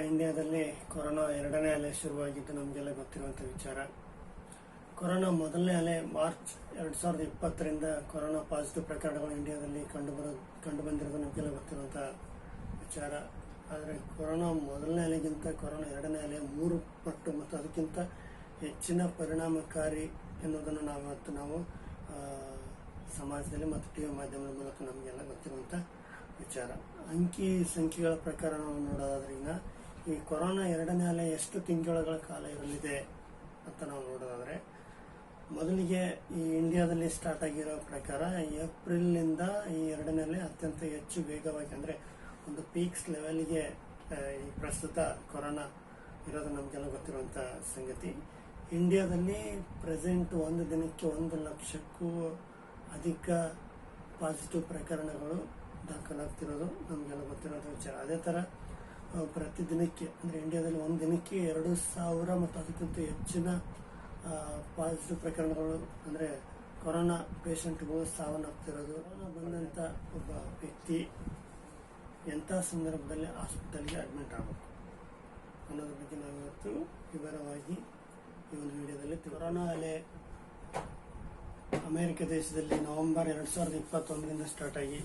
ಇಂಡಿಯಾದಲ್ಲಿ ಕೊರೋನಾ ಎರಡನೇ ಅಲೆ ಶುರುವಾಗಿದ್ದು ನಮಗೆಲ್ಲ ಗೊತ್ತಿರುವಂತಹ ವಿಚಾರ. ಕೊರೋನಾ ಮೊದಲನೇ ಅಲೆ ಮಾರ್ಚ್ 2020ರಿಂದ ಕೊರೋನಾ ಪಾಸಿಟಿವ್ ಪ್ರಕರಣಗಳು ಇಂಡಿಯಾದಲ್ಲಿ ಕಂಡು ಬಂದಿರೋದು ನಮಗೆಲ್ಲ ಗೊತ್ತಿರುವಂತಹ ವಿಚಾರ. ಆದರೆ ಕೊರೋನಾ ಮೊದಲನೇ ಅಲೆಗಿಂತ ಕೊರೋನಾ ಎರಡನೇ ಅಲೆ 3 ಪಟ್ಟು ಮತ್ತು ಅದಕ್ಕಿಂತ ಹೆಚ್ಚಿನ ಪರಿಣಾಮಕಾರಿ ಎನ್ನುವುದನ್ನು ನಾವು ಸಮಾಜದಲ್ಲಿ ಮತ್ತು ಟಿವಿ ಮಾಧ್ಯಮದ ಮೂಲಕ ನಮಗೆಲ್ಲ ಗೊತ್ತಿರುವಂಥ ವಿಚಾರ. ಅಂಕಿ ಸಂಖ್ಯೆಗಳ ಪ್ರಕಾರ ನಾವು ನೋಡೋದಾದ್ರಿಂದ ಈ ಕೊರೋನಾ ಎರಡನೇ ಅಲೆ ಎಷ್ಟು ತಿಂಗಳುಗಳ ಕಾಲ ಇರಲಿದೆ ಅಂತ ನಾವು ನೋಡೋದಾದ್ರೆ, ಮೊದಲಿಗೆ ಈ ಇಂಡಿಯಾದಲ್ಲಿ ಸ್ಟಾರ್ಟ್ ಆಗಿರೋ ಪ್ರಕಾರ ಏಪ್ರಿಲ್ನಿಂದ ಈ ಎರಡನೇ ಅಲೆ ಅತ್ಯಂತ ಹೆಚ್ಚು ವೇಗವಾಗಿ, ಅಂದರೆ ಒಂದು ಪೀಕ್ಸ್ ಲೆವೆಲ್ಗೆ ಈ ಪ್ರಸ್ತುತ ಕೊರೋನಾ ಇರೋದು ನಮಗೆಲ್ಲ ಗೊತ್ತಿರುವಂಥ ಸಂಗತಿ. ಇಂಡಿಯಾದಲ್ಲಿ ಪ್ರೆಸೆಂಟ್ ಒಂದು ದಿನಕ್ಕೆ 1 ಲಕ್ಷಕ್ಕೂ ಅಧಿಕ ಪಾಸಿಟಿವ್ ಪ್ರಕರಣಗಳು ದಾಖಲಾಗ್ತಿರೋದು ನಮಗೆಲ್ಲ ಗೊತ್ತಿರೋದು ವಿಚಾರ. ಅದೇ ಥರ ಪ್ರತಿದಿನಕ್ಕೆ, ಅಂದರೆ ಇಂಡಿಯಾದಲ್ಲಿ ಒಂದು ದಿನಕ್ಕೆ 2,000 ಮತ್ತು ಅದಕ್ಕಿಂತ ಹೆಚ್ಚಿನ ಪಾಸಿಟಿವ್ ಪ್ರಕರಣಗಳು, ಅಂದರೆ ಕೊರೋನಾ ಪೇಷಂಟ್ಗಳು ಸಾವನ್ನಪ್ತಿರೋದು. ಕೊರೋನಾ ಬಂದಂಥ ಒಬ್ಬ ವ್ಯಕ್ತಿ ಎಂಥ ಸಂದರ್ಭದಲ್ಲಿ ಹಾಸ್ಪಿಟಲ್ಗೆ ಅಡ್ಮಿಟ್ ಆಗಬೇಕು ಅನ್ನೋದ್ರ ಬಗ್ಗೆ ನಾವು ಇವತ್ತು ವಿವರವಾಗಿ ಈ ಒಂದು ವಿಡಿಯೋದಲ್ಲಿ. ಕೊರೋನಾ ಅಲೆ ಅಮೆರಿಕ ದೇಶದಲ್ಲಿ ನವೆಂಬರ್ 2021ರಿಂದ ಸ್ಟಾರ್ಟ್ ಆಗಿ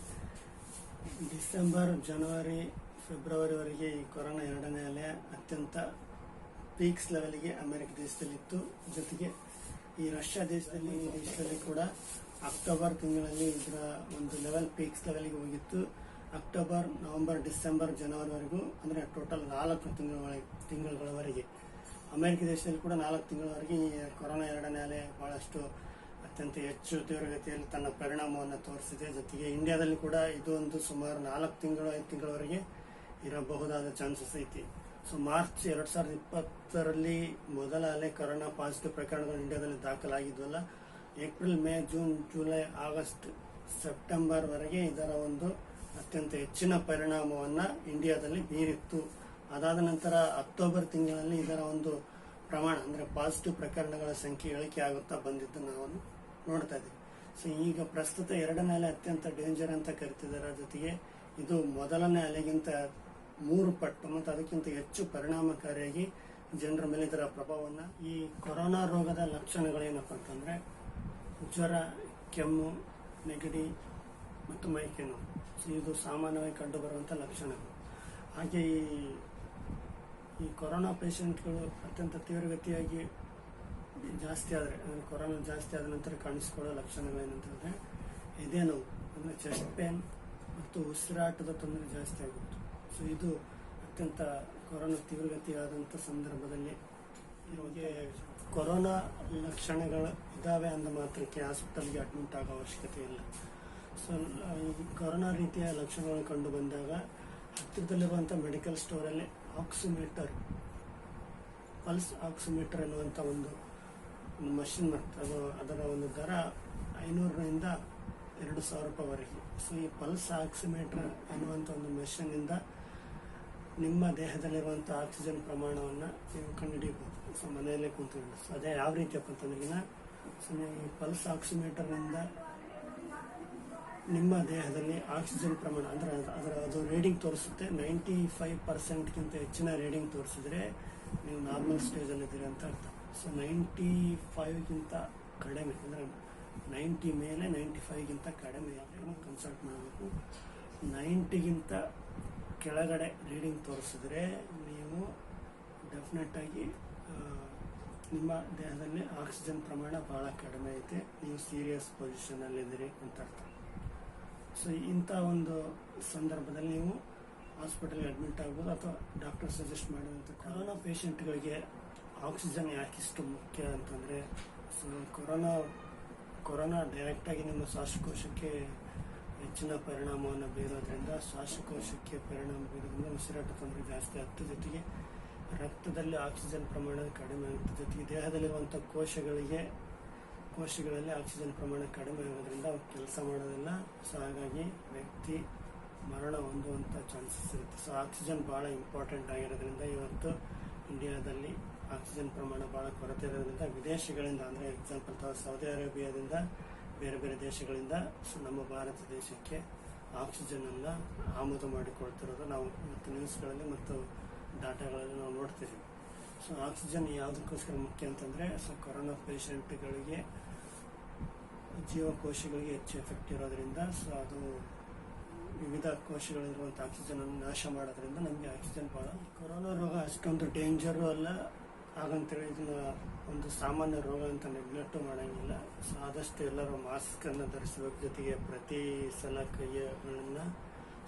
ಡಿಸೆಂಬರ್, ಜನವರಿ, ಫೆಬ್ರವರಿವರೆಗೆ ಈ ಕೊರೋನಾ ಎರಡನೇ ಅಲೆ ಅತ್ಯಂತ ಪೀಕ್ಸ್ ಲೆವೆಲ್ಗೆ ಅಮೆರಿಕ ದೇಶದಲ್ಲಿತ್ತು. ಜೊತೆಗೆ ಈ ರಷ್ಯಾ ದೇಶದಲ್ಲಿ ಕೂಡ ಅಕ್ಟೋಬರ್ ತಿಂಗಳಲ್ಲಿ ಇದರ ಒಂದು ಲೆವೆಲ್ ಪೀಕ್ಸ್ ಲೆವೆಲ್ಗೆ ಹೋಗಿತ್ತು. ಅಕ್ಟೋಬರ್, ನವೆಂಬರ್, ಡಿಸೆಂಬರ್, ಜನವರಿವರೆಗೂ, ಅಂದರೆ ಟೋಟಲ್ 4 ತಿಂಗಳುಗಳವರೆಗೆ ಅಮೆರಿಕ ದೇಶದಲ್ಲಿ ಕೂಡ 4 ತಿಂಗಳವರೆಗೆ ಈ ಕೊರೋನಾ ಎರಡನೇ ಅಲೆ ಬಹಳಷ್ಟು ಅತ್ಯಂತ ಹೆಚ್ಚು ತೀವ್ರಗತಿಯಲ್ಲಿ ತನ್ನ ಪರಿಣಾಮವನ್ನು ತೋರಿಸಿದೆ. ಜೊತೆಗೆ ಇಂಡಿಯಾದಲ್ಲಿ ಕೂಡ ಇದು ಒಂದು ಸುಮಾರು 4 ತಿಂಗಳು 5 ತಿಂಗಳವರೆಗೆ ಇರಬಹುದಾದ ಚಾನ್ಸಸ್ ಐತಿ. ಸೊ ಮಾರ್ಚ್ 2020ರಲ್ಲಿ ಮೊದಲ ಅಲೆ ಕೊರೋನಾ ಪಾಸಿಟಿವ್ ಪ್ರಕರಣಗಳು ಇಂಡಿಯಾದಲ್ಲಿ ದಾಖಲಾಗಿದ್ವಲ್ಲ, April, May, June, July, August, September ವರೆಗೆ ಇದರ ಒಂದು ಅತ್ಯಂತ ಹೆಚ್ಚಿನ ಪರಿಣಾಮವನ್ನ ಇಂಡಿಯಾದಲ್ಲಿ ಬೀರಿತ್ತು. ಅದಾದ ನಂತರ ಅಕ್ಟೋಬರ್ ತಿಂಗಳಲ್ಲಿ ಇದರ ಒಂದು ಪ್ರಮಾಣ, ಅಂದರೆ ಪಾಸಿಟಿವ್ ಪ್ರಕರಣಗಳ ಸಂಖ್ಯೆ ಇಳಿಕೆ ಆಗುತ್ತಾ ಬಂದಿದ್ದು ನಾವು ನೋಡ್ತಾ ಇದ್ದೀವಿ. ಸೊ ಈಗ ಪ್ರಸ್ತುತ ಎರಡನೇ ಅಲೆ ಅತ್ಯಂತ ಡೇಂಜರ್ ಅಂತ ಕರಿತಿದ್ದಾರೆ. ಜೊತೆಗೆ ಇದು ಮೊದಲನೇ ಅಲೆಗಿಂತ 3 ಪಟ್ಟು ಮತ್ತು ಅದಕ್ಕಿಂತ ಹೆಚ್ಚು ಪರಿಣಾಮಕಾರಿಯಾಗಿ ಜನರ ಮೇಲೆ ಇದರ ಪ್ರಭಾವವನ್ನು. ಈ ಕೊರೋನಾ ರೋಗದ ಲಕ್ಷಣಗಳೇನಪ್ಪ ಅಂತಂದ್ರೆ ಜ್ವರ, ಕೆಮ್ಮು, ನೆಗಡಿ ಮತ್ತು ಮೈಕೈ ನೋವು. ಸೊ ಇದು ಸಾಮಾನ್ಯವಾಗಿ ಕಂಡು ಬರುವಂಥ ಲಕ್ಷಣಗಳು. ಹಾಗೆ ಈ ಕೊರೋನಾ ಪೇಷಂಟ್ಗಳು ಅತ್ಯಂತ ತೀವ್ರಗತಿಯಾಗಿ ಜಾಸ್ತಿ ಆದರೆ, ಅಂದರೆ ಕೊರೋನಾ ಜಾಸ್ತಿ ಆದ ನಂತರ ಕಾಣಿಸ್ಕೊಳ್ಳೋ ಲಕ್ಷಣಗಳೇನಂತಂದರೆ ಎದೆ ನೋವು, ಅಂದರೆ ಚೆಸ್ಟ್ ಪೇನ್ ಮತ್ತು ಉಸಿರಾಟದ ತೊಂದರೆ ಜಾಸ್ತಿ ಆಗುತ್ತೆ. ಸೊ ಇದು ಅತ್ಯಂತ ಕೊರೋನಾ ತೀವ್ರಗತಿಯಾದಂಥ ಸಂದರ್ಭದಲ್ಲಿ ಇವಾಗ ಕೊರೋನಾ ಲಕ್ಷಣಗಳು ಇದ್ದಾವೆ ಅಂದ ಮಾತ್ರಕ್ಕೆ ಹಾಸ್ಪಿಟಲ್ಗೆ ಅಡ್ಮಿಟ್ ಆಗೋ ಅವಶ್ಯಕತೆ ಇಲ್ಲ. ಸೊ ಈ ಕೊರೋನಾ ರೀತಿಯ ಲಕ್ಷಣಗಳು ಕಂಡು ಬಂದಾಗ ಹತ್ತಿರದಲ್ಲಿರುವಂಥ ಮೆಡಿಕಲ್ ಸ್ಟೋರಲ್ಲಿ ಆಕ್ಸಿಮೀಟರ್, ಪಲ್ಸ್ ಆಕ್ಸಿಮೀಟರ್ ಎನ್ನುವಂಥ ಒಂದು ಮಷಿನ್, ಮತ್ತು ಅದರ ಒಂದು ದರ 500ರಿಂದ 2,000 ರೂಪಾಯಿವರೆಗೆ. ಸೊ ಈ ಪಲ್ಸ್ ಆಕ್ಸಿಮೀಟರ್ ಅನ್ನುವಂಥ ಒಂದು ಮಷಿನ್ನಿಂದ ನಿಮ್ಮ ದೇಹದಲ್ಲಿರುವಂಥ ಆಕ್ಸಿಜನ್ ಪ್ರಮಾಣವನ್ನು ನೀವು ಕಂಡುಹಿಡಿಯಬಹುದು. ಸೊ ಮನೆಯಲ್ಲೇ ಕುಂತ್ಕೊಂಡು. ಸೊ ಅದೇ ಯಾವ ರೀತಿಯಪ್ಪ ಅಂತಂದ್ರೆ, ಸೊ ಈ ಪಲ್ಸ್ ಆಕ್ಸಿಮೀಟರ್ನಿಂದ ನಿಮ್ಮ ದೇಹದಲ್ಲಿ ಆಕ್ಸಿಜನ್ ಪ್ರಮಾಣ, ಅಂದರೆ ಅದು ರೀಡಿಂಗ್ ತೋರಿಸುತ್ತೆ. 95%ಗಿಂತ ಹೆಚ್ಚಿನ ರೀಡಿಂಗ್ ತೋರಿಸಿದ್ರೆ ನೀವು ನಾರ್ಮಲ್ ಸ್ಟೇಜಲ್ಲಿದ್ದೀರಿ ಅಂತ ಅರ್ಥ. ಸೊ 95ಗಿಂತ ಕಡಿಮೆ, ಅಂದರೆ 90 ಮೇಲೆ 95ಗಿಂತ ಕಡಿಮೆ ಕನ್ಸಲ್ಟ್ ಮಾಡಬೇಕು. 90ಗಿಂತ ಕೆಳಗಡೆ ರೀಡಿಂಗ್ ತೋರಿಸಿದ್ರೆ ನೀವು ಡೆಫಿನೆಟ್ ಆಗಿ ನಿಮ್ಮ ದೇಹದಲ್ಲಿ ಆಕ್ಸಿಜನ್ ಪ್ರಮಾಣ ಬಹಳ ಕಡಿಮೆ ಐತೆ, ನೀವು ಸೀರಿಯಸ್ ಪೊಸಿಷನಲ್ಲಿದ್ದೀರಿ ಅಂತ ಅರ್ಥ. ಸೊ ಇಂಥ ಒಂದು ಸಂದರ್ಭದಲ್ಲಿ ನೀವು ಹಾಸ್ಪಿಟಲ್ಗೆ ಅಡ್ಮಿಟ್ ಆಗ್ಬೋದು, ಅಥವಾ ಡಾಕ್ಟರ್ ಸಜೆಸ್ಟ್ ಮಾಡಿದಂಥ. ಕೊರೋನಾ ಪೇಷಂಟ್ಗಳಿಗೆ ಆಕ್ಸಿಜನ್ ಯಾಕಿಷ್ಟು ಮುಖ್ಯ ಅಂತಂದರೆ, ಸೊ ಕೊರೋನಾ ಡೈರೆಕ್ಟಾಗಿ ನಿಮ್ಮ ಶ್ವಾಸಕೋಶಕ್ಕೆ ಹೆಚ್ಚಿನ ಪರಿಣಾಮವನ್ನು ಬೀರೋದ್ರಿಂದ, ಶ್ವಾಸಕೋಶಕ್ಕೆ ಪರಿಣಾಮ ಬೀರೋದ್ರಿಂದ ಉಸಿರಾಟ ತೊಂದರೆ ಜಾಸ್ತಿ ಆಗ್ತದೆ. ಜೊತೆಗೆ ರಕ್ತದಲ್ಲಿ ಆಕ್ಸಿಜನ್ ಪ್ರಮಾಣ ಕಡಿಮೆ ಆಗುತ್ತೆ. ಜೊತೆಗೆ ದೇಹದಲ್ಲಿರುವಂಥ ಕೋಶಗಳಲ್ಲಿ ಆಕ್ಸಿಜನ್ ಪ್ರಮಾಣ ಕಡಿಮೆ ಆಗೋದ್ರಿಂದ ಅವು ಕೆಲಸ ಮಾಡೋದಿಲ್ಲ. ಸೊ ಹಾಗಾಗಿ ವ್ಯಕ್ತಿ ಮರಣ ಹೊಂದುವಂಥ ಚಾನ್ಸಸ್ ಇರುತ್ತೆ. ಸೊ ಆಕ್ಸಿಜನ್ ಭಾಳ ಇಂಪಾರ್ಟೆಂಟ್ ಆಗಿರೋದ್ರಿಂದ ಇವತ್ತು ಇಂಡಿಯಾದಲ್ಲಿ ಆಕ್ಸಿಜನ್ ಪ್ರಮಾಣ ಭಾಳ ಕೊರತೆ ಇರೋದ್ರಿಂದ ವಿದೇಶಗಳಿಂದ, ಅಂದರೆ ಎಕ್ಸಾಂಪಲ್ ಸೌದಿ ಅರೇಬಿಯಾದಿಂದ, ಬೇರೆ ಬೇರೆ ದೇಶಗಳಿಂದ ಸೊ ನಮ್ಮ ಭಾರತ ದೇಶಕ್ಕೆ ಆಕ್ಸಿಜನ್ ಅನ್ನ ಆಮದು ಮಾಡಿಕೊಳ್ತಿರೋದು ನಾವು ಇವತ್ತು ನ್ಯೂಸ್ಗಳಲ್ಲಿ ಮತ್ತು ಡಾಟಾಗಳಲ್ಲಿ ನಾವು ನೋಡ್ತೀವಿ. ಸೊ ಆಕ್ಸಿಜನ್ ಯಾವುದಕ್ಕೋಸ್ಕರ ಮುಖ್ಯ ಅಂತಂದರೆ, ಸೊ ಕೊರೋನಾ ಪೇಷಂಟ್ಗಳಿಗೆ ಜೀವಕೋಶಗಳಿಗೆ ಹೆಚ್ಚು ಎಫೆಕ್ಟ್ ಇರೋದ್ರಿಂದ, ಸೊ ಅದು ವಿವಿಧ ಕೋಶಗಳಿರುವಂಥ ಆಕ್ಸಿಜನನ್ನು ನಾಶ ಮಾಡೋದ್ರಿಂದ ನಮಗೆ ಆಕ್ಸಿಜನ್ ಭಾಳ. ಕೊರೋನಾ ರೋಗ ಅಷ್ಟೊಂದು ಡೇಂಜರು ಅಲ್ಲ, ಹಾಗಂತೇಳಿ ಇದನ್ನ ಒಂದು ಸಾಮಾನ್ಯ ರೋಗ ಅಂತ ನೆಗ್ಲೆಕ್ಟು ಮಾಡೋಂಗಿಲ್ಲ. ಸೊ ಆದಷ್ಟು ಎಲ್ಲರೂ ಮಾಸ್ಕನ್ನು ಧರಿಸಬೇಕು, ಜೊತೆಗೆ ಪ್ರತಿ ಸಲ ಕೈಗಳನ್ನು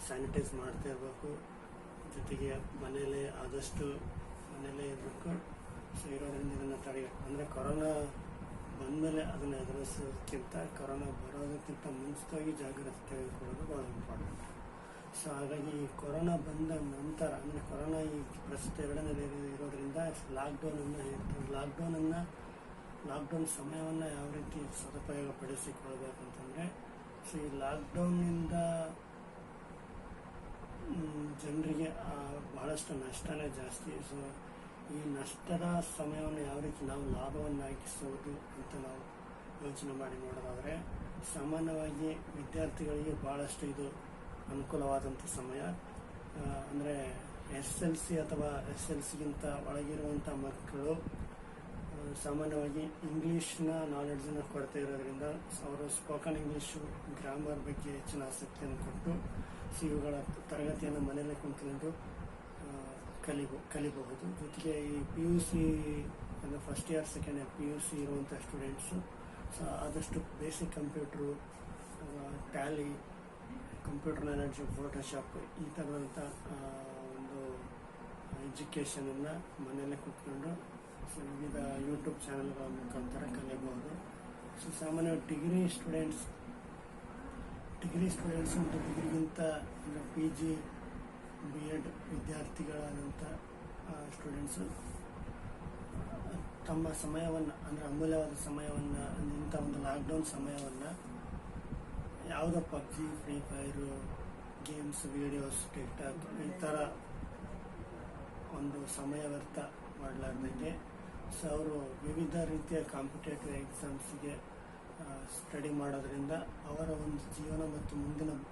ಸ್ಯಾನಿಟೈಸ್ ಮಾಡ್ತಾ ಇರಬೇಕು, ಜೊತೆಗೆ ಆದಷ್ಟು ಮನೆಯಲ್ಲೇ ಇರಬೇಕು. ಸೊ ಇರೋದ್ರಿಂದ ಇದನ್ನು ತಡೆಯಬೇಕು. ಅಂದರೆ ಕೊರೋನಾ ಬಂದಮೇಲೆ ಅದನ್ನು ಎದುರಿಸೋದಕ್ಕಿಂತ ಕೊರೋನಾ ಬರೋದಕ್ಕಿಂತ ಮುಂಚಿತವಾಗಿ ಜಾಗ್ರತೆ ತೆಗೆದುಕೊಳ್ಳೋದು ಭಾಳ ಇಂಪಾರ್ಟೆಂಟ್. ಸೊ ಹಾಗಾಗಿ ಕೊರೋನಾ ಬಂದ ನಂತರ, ಅಂದರೆ ಕೊರೋನಾ ಈ ಪ್ರಸ್ತುತ 2ನೇ ಇರೋದ್ರಿಂದ ಲಾಕ್ಡೌನ್ ಸಮಯವನ್ನು ಯಾವ ರೀತಿ ಸದುಪಯೋಗ ಪಡಿಸಿಕೊಳ್ಬೇಕಂತಂದರೆ, ಸೊ ಈ ಲಾಕ್ಡೌನ್ನಿಂದ ಜನರಿಗೆ ಬಹಳಷ್ಟು ನಷ್ಟನೇ ಜಾಸ್ತಿ. ಸೊ ಈ ನಷ್ಟದ ಸಮಯವನ್ನು ಯಾವ ರೀತಿ ನಾವು ಲಾಭವನ್ನಾಗಿಸೋದು ಅಂತ ನಾವು ಯೋಚನೆ ಮಾಡಿ ನೋಡೋದಾದರೆ, ಸಾಮಾನ್ಯವಾಗಿ ವಿದ್ಯಾರ್ಥಿಗಳಿಗೆ ಭಾಳಷ್ಟು ಇದು ಅನುಕೂಲವಾದಂಥ ಸಮಯ. ಅಂದರೆ SLC ಅಥವಾ SLCಗಿಂತ ಒಳಗಿರುವಂಥ ಮಕ್ಕಳು ಸಾಮಾನ್ಯವಾಗಿ ಇಂಗ್ಲೀಷ್ನ ನಾಲೆಡ್ಜನ್ನು ಕೊಡ್ತಾ ಇರೋದ್ರಿಂದ ಅವರು ಸ್ಪೋಕನ್ ಇಂಗ್ಲೀಷು, ಗ್ರಾಮರ್ ಬಗ್ಗೆ ಹೆಚ್ಚಿನ ಆಸಕ್ತಿಯನ್ನು ಕೊಟ್ಟು ಇವುಗಳ ತರಗತಿಯನ್ನು ಮನೆಯಲ್ಲೇ ಕುಂತ್ಕೊಂಡು ಕಲಿಬಹುದು. ಜೊತೆಗೆ ಈ PUC ಅಂದರೆ first year second year PUC ಇರುವಂಥ ಸ್ಟೂಡೆಂಟ್ಸು ಸೊ ಆದಷ್ಟು basic computer, Tally, computer knowledge, Photoshop ಈ ಥರದಂಥ ಒಂದು ಎಜುಕೇಷನನ್ನು ಮನೆಯಲ್ಲೇ ಕೂತ್ಕೊಂಡು ಸೊ ವಿವಿಧ ಯೂಟ್ಯೂಬ್ ಚಾನಲ್ಗಳ ಮುಖಾಂತರ ಕಲಿಯಬಹುದು. ಸೊ ಸಾಮಾನ್ಯವಾಗಿ ಡಿಗ್ರಿ ಸ್ಟೂಡೆಂಟ್ಸ್ ಮತ್ತು ಡಿಗ್ರಿಗಿಂತ ಅಂದರೆ PG B.Ed ವಿದ್ಯಾರ್ಥಿಗಳಾದಂಥ ಸ್ಟೂಡೆಂಟ್ಸು ತಮ್ಮ ಸಮಯವನ್ನು, ಅಂದರೆ ಅಮೂಲ್ಯವಾದ ಸಮಯವನ್ನು, ಇಂಥ ಒಂದು ಲಾಕ್ಡೌನ್ ಸಮಯವನ್ನು ಯಾವುದೋ PUBG, free fire, games, videos, TikTok ಈ ಥರ ಒಂದು ಸಮಯ ವ್ಯರ್ಥ ಮಾಡಲಾರ್ದಂಗೆ ಸೊ ಅವರು ವಿವಿಧ ರೀತಿಯ ಕಾಂಪಿಟೇಟಿವ್ ಎಕ್ಸಾಮ್ಸ್ಗೆ ಸ್ಟಡಿ ಮಾಡೋದ್ರಿಂದ ಅವರ ಒಂದು ಜೀವನ ಮತ್ತು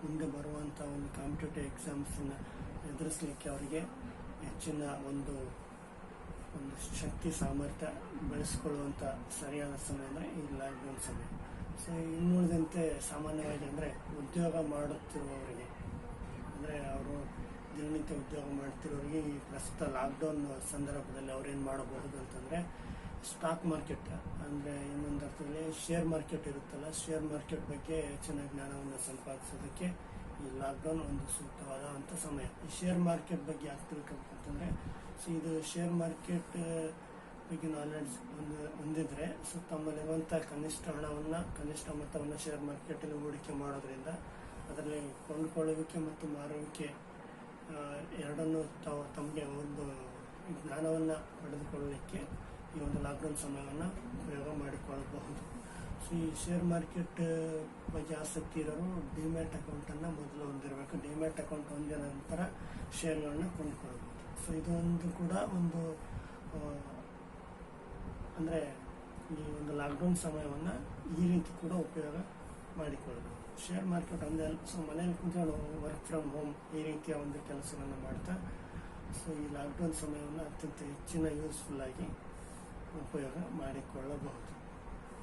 ಮುಂದೆ ಬರುವಂಥ ಒಂದು ಕಾಂಪಿಟೇಟಿವ್ ಎಕ್ಸಾಮ್ಸನ್ನು ಎದುರಿಸಲಿಕ್ಕೆ ಅವರಿಗೆ ಹೆಚ್ಚಿನ ಒಂದು ಶಕ್ತಿ ಸಾಮರ್ಥ್ಯ ಬೆಳೆಸ್ಕೊಳ್ಳುವಂಥ ಸರಿಯಾದ ಸಮಯ ಅಂದರೆ ಈ ಲಾಕ್ಡೌನ್ ಸಮಯ. ಸೊ ಇನ್ನುಳಿದಂತೆ ಸಾಮಾನ್ಯವಾಗಿ ಅಂದರೆ ಉದ್ಯೋಗ ಮಾಡುತ್ತಿರುವವರಿಗೆ, ಅಂದರೆ ಅವರು ದಿನನಿತ್ಯ ಉದ್ಯೋಗ ಮಾಡ್ತಿರೋರಿಗೆ ಈ ಪ್ರಸ್ತುತ ಲಾಕ್ಡೌನ್ ಸಂದರ್ಭದಲ್ಲಿ ಅವ್ರೇನು ಮಾಡಬಹುದು ಅಂತಂದರೆ, ಸ್ಟಾಕ್ ಮಾರ್ಕೆಟ್ ಅಂದರೆ ಇನ್ನೊಂದು ಅರ್ಥದಲ್ಲಿ ಶೇರ್ ಮಾರ್ಕೆಟ್ ಇರುತ್ತಲ್ಲ, ಶೇರ್ ಮಾರ್ಕೆಟ್ ಬಗ್ಗೆ ಹೆಚ್ಚಿನ ಜ್ಞಾನವನ್ನು ಸಂಪಾದಿಸೋದಕ್ಕೆ ಈ ಲಾಕ್ಡೌನ್ ಒಂದು ಸೂಕ್ತವಾದ ಅಂಥ ಸಮಯ. ಈ ಶೇರ್ ಮಾರ್ಕೆಟ್ ಬಗ್ಗೆ ಯಾಕೆ ತಿಳ್ಕೊಬೇಕಂತಂದರೆ, ಸೊ ಇದು ಶೇರ್ ಮಾರ್ಕೆಟ್ ಬಗ್ಗೆ ನಾಲೆಡ್ಜ್ ಹೊಂದಿದ್ರೆ ಸೊ ತಮ್ಮಲ್ಲಿರುವಂಥ ಕನಿಷ್ಠ ಮೊತ್ತವನ್ನು ಶೇರ್ ಮಾರ್ಕೆಟಲ್ಲಿ ಹೂಡಿಕೆ ಮಾಡೋದ್ರಿಂದ ಅದರಲ್ಲಿ ಕೊಂಡುಕೊಳ್ಳುವಿಕೆ ಮತ್ತು ಮಾರುವಿಕೆ ಎರಡನ್ನೂ ತಮಗೆ ಒಂದು ಜ್ಞಾನವನ್ನು ಪಡೆದುಕೊಳ್ಳಲಿಕ್ಕೆ ಈ ಒಂದು ಲಾಕ್ಡೌನ್ ಸಮಯವನ್ನು ಉಪಯೋಗ ಮಾಡಿಕೊಳ್ಳಬಹುದು. ಸೊ ಈ ಶೇರ್ ಮಾರ್ಕೆಟ್ ಬಗ್ಗೆ ಆಸಕ್ತಿ ಇರೋರು ಡಿಮ್ಯಾಟ್ ಅಕೌಂಟನ್ನು ಮೊದಲು ಹೊಂದಿರಬೇಕು. ಡಿಮ್ಯಾಟ್ ಅಕೌಂಟ್ ಹೊಂದಿದ ನಂತರ ಶೇರ್ಗಳನ್ನು ಕೊಂಡುಕೊಳ್ಬೋದು. ಸೊ ಇದೊಂದು ಕೂಡ ಒಂದು ಅಂದರೆ ಈ ಒಂದು ಲಾಕ್ಡೌನ್ ಸಮಯವನ್ನು ಈ ರೀತಿ ಕೂಡ ಉಪಯೋಗ ಮಾಡಿಕೊಳ್ಳಬಹುದು. ಶೇರ್ ಮಾರ್ಕೆಟ್ ಒಂದೇ ಅಲ್ಲ, ಸೊ ಮನೇಲಿ ಕುಂತ್ಕೊಂಡು ವರ್ಕ್ ಫ್ರಮ್ ಹೋಮ್ ಈ ರೀತಿಯ ಒಂದು ಕೆಲಸವನ್ನು ಮಾಡ್ತಾ ಸೊ ಈ ಲಾಕ್ಡೌನ್ ಸಮಯವನ್ನು ಅತ್ಯಂತ ಹೆಚ್ಚಿನ ಯೂಸ್ಫುಲ್ಲಾಗಿ ಉಪಯೋಗ ಮಾಡಿಕೊಳ್ಳಬಹುದು.